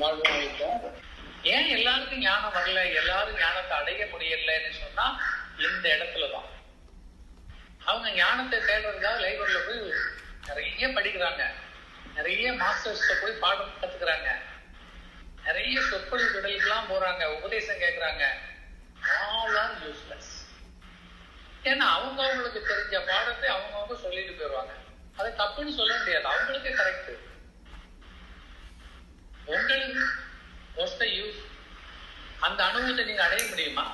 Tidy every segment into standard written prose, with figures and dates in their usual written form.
வாழ்வாங்க. ஏன் எல்லாருக்கும் ஞானம் வரல, எல்லாரும் ஞானத்தை அடைய முடியலன்னு சொன்னா இந்த இடத்துலதான். அவங்க ஞானத்தை தேடுறதுக்காக லைப்ரரியில போய் நிறைய படிக்கிறாங்க, நிறைய மாஸ்டர்ஸ் போய் பாடம் கத்துக்கிறாங்க, நிறைய சொற்பொழிவு விடலுக்கெல்லாம் போறாங்க, உபதேசம் கேட்கிறாங்க. All are useless. ஏன்னா அவங்களுக்கு தெரிஞ்ச பாடத்தை அவங்கவுங்க சொல்லிட்டு போயிடுவாங்க. அதை தப்புன்னு சொல்ல முடியாது, அவங்களுக்கு கரெக்ட். உங்களுக்கு what's the use? அந்த அனுபவத்தை நீங்க அடைய முடியுமா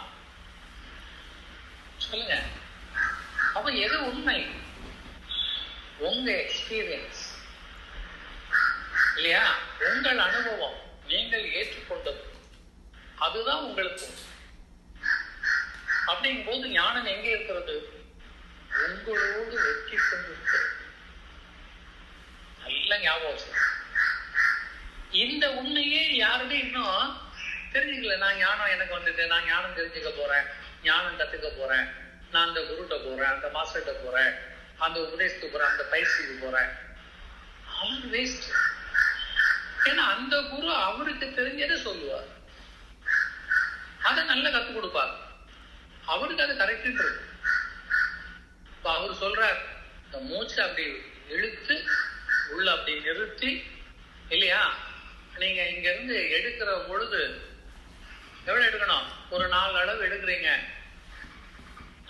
சொல்லுங்க. அப்ப எது உண்மை? உங்க எக்ஸ்பீரியன்ஸ் இல்லையா, உங்கள் அனுபவம், நீங்கள் ஏற்றுக்கொண்டது, அதுதான் உங்களுக்கு. அப்படிங்கும் போது ஞானம் எங்கே இருக்கிறது? உங்களோடு வெற்றி கொண்டிருக்கிறது. நல்ல ஞாபகம். இந்த உண்மையே யாருமே இன்னும் தெரிஞ்சுக்கல. நான் ஞானம் எனக்கு வந்துட்டு, நான் ஞானம் தெரிஞ்சுக்க போறேன், ஞானம் கத்துக்க போறேன், நான் அந்த குருட்ட போறேன், அந்த மாஸ்டர்கிட்ட போறேன், அந்த உபதேசத்துக்கு போறேன், அந்த பயிற்சிக்கு போறேன். அவன் வேஸ்ட். ஏன்னா அந்த குரு அவருக்கு தெரிஞ்சதை சொல்லுவார், அதை நல்லா கத்துக் கொடுப்பார், அவருக்கு அது கரெக்ட் இருக்கு. இப்ப அவரு சொல்றார், இந்த மூச்சை அப்படி இழுத்து உள்ள அப்படி நிறுத்தி இல்லையா, நீங்க இங்க இருந்து எடுக்கிற பொழுது எவ்வளவு எடுக்கணும்? ஒரு 4 அளவு எடுக்கிறீங்க,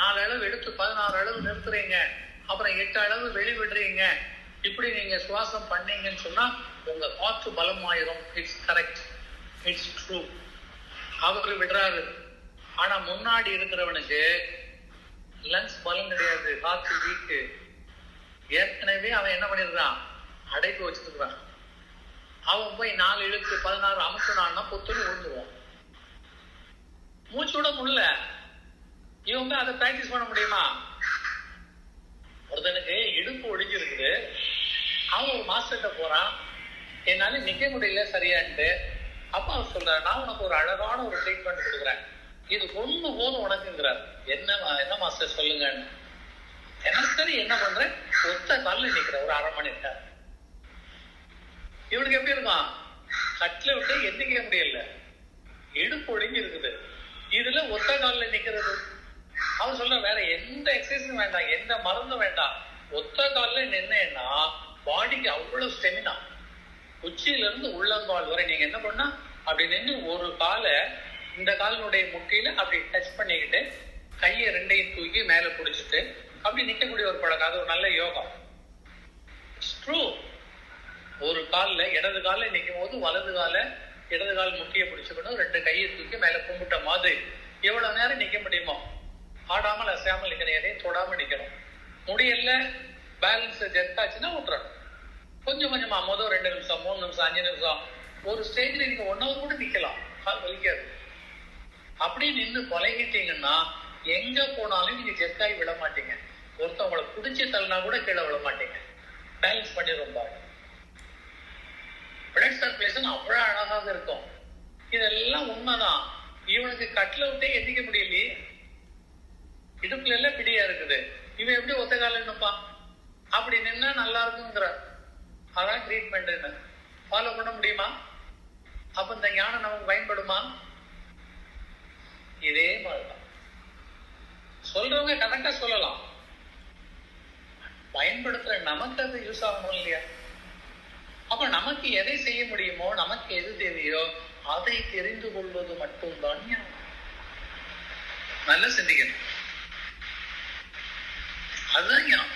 4 அளவு எடுத்து 16 அளவு நிறுத்துறீங்க, அப்புறம் 8 அளவு வெளிவிடுறீங்க. இப்படி நீங்க சுவாசம் பண்ணீங்கன்னு சொன்னா உங்க காற்று பலமாயிரும். It's correct, it's true. அவரு விடுறாரு. ஆனா முன்னாடி இருக்கிறவனுக்கு லங்ஸ் பலம் கிடையாது, காற்று வீக்கு. ஏற்கனவே அவன் என்ன பண்ணிருக்கான்? அடைப்பு வச்சுருக்கான். அவன் போய் 4 இழுத்து 16 அமுக்கினான்னா பொத்துன்னு விழுந்துருவான். மூச்சு விட முடியல. இவங்க அதை பிராக்டிஸ் பண்ண முடியுமா? ஒருத்தனுக்கு இடுப்பு ஒடிஞ்சிருக்குது, அவன் ஒரு மாஸ்டர்கிட்ட போறான், என்னால நிக்க முடியல சரியான்ட்டு. அப்ப அவர் சொல்றாரு, நான் உனக்கு ஒரு அழகான ஒரு ட்ரீட்மெண்ட் கொடுக்குறேன், இது ஒண்ணு போதும் உனக்குங்கிறார். என்ன மாஸ்டர் சொல்லுங்கன்னு. எனக்கு சரி என்ன பண்றேன், ஒத்த காலில் நிக்கிறேன் ஒரு 1/2 மணி நேரம். இவனுக்கு எப்படி இருக்கும்? கட்டில விட்டு எந்திக்க முடியல, இடுப்பு ஒடுங்கி இருக்குது, இதுல ஒத்த காலில் நிக்கிறது. அவன் சொல்ற வேற எந்த எக்ஸசைஸும் வேண்டாம், எந்த மருந்தும் வேண்டாம், ஒத்த காலில் நின்னா பாடிக்கு அவ்வளவு ஸ்டெமினா. உச்சியில இருந்து உள்ளங்கால் வரை நீங்க என்ன பண்ணா அப்படி நின்று ஒரு காலை இந்த காலினுடைய முட்டியில அப்படி டச் பண்ணிக்கிட்டு கையை 2ஐயும் தூக்கி மேல பிடிச்சிட்டு அப்படி நிக்கக்கூடிய ஒரு பழக்கம். அது ஒரு நல்ல யோகம். ட்ரூ. ஒரு காலில் இடது காலில் நிற்கும் போது இடது கால் முட்டியை பிடிச்சுக்கணும், 2 கையை தூக்கி மேல கும்பிட்ட மாதிரி எவ்வளவு நேரம் நிக்க முடியுமோ ஆடாமல் அசையாமல் நிக்கணும், எதையும் தொடாம நிக்கணும். முடியல, பேலன்ஸ் ஜெர்க்காச்சுன்னா விட்டுறணும். கொஞ்சம் கொஞ்சமா முதல் 2 நிமிஷம் 3 நிமிஷம் 5 நிமிஷம், ஒரு ஸ்டேஜ்ல நீங்க 1 hour கூட நிக்கலாம், கால் வலிக்காது. அப்படி நின்று பழகிட்டீங்கன்னா எங்க போனாலும் நீங்க ஜெர்க்காய் விட மாட்டீங்க. ஒருத்தவங்களை பிடிச்சி தள்ளினா கூட கீழே விட மாட்டீங்க. பேலன்ஸ் பண்ணிடும் பாரு. பிளட் சர்க்குலேஷன் அவ்வளவு அழகாக இருக்கும். இதெல்லாம் உண்மைதான். இவனுக்கு கட்டில விட்டே எந்திக்க முடியலையே, இடுப்புல எல்லாம் பிடியா இருக்குது, இவன் எப்படி ஒத்த கால நிற்பான்? அப்படி நின்னா நல்லா இருக்குங்கிற. அதான் ட்ரீட்மெண்ட். ஃபாலோ பண்ண முடியுமா? அப்ப இந்த ஞானம் நமக்கு பயன்படுமா? இதே மாதிரிதான் சொல்றவங்க கரெக்டா சொல்லலாம், பயன்படுத்துற நமக்கு அது யூஸ் ஆகணும் இல்லையா? அப்ப நமக்கு எதை செய்ய முடியுமோ, நமக்கு எது தேவையோ அதை தெரிந்து கொள்வது மட்டும்தான் ஞானம். நல்ல சிந்திக்கணும், அதுதான் ஞானம்.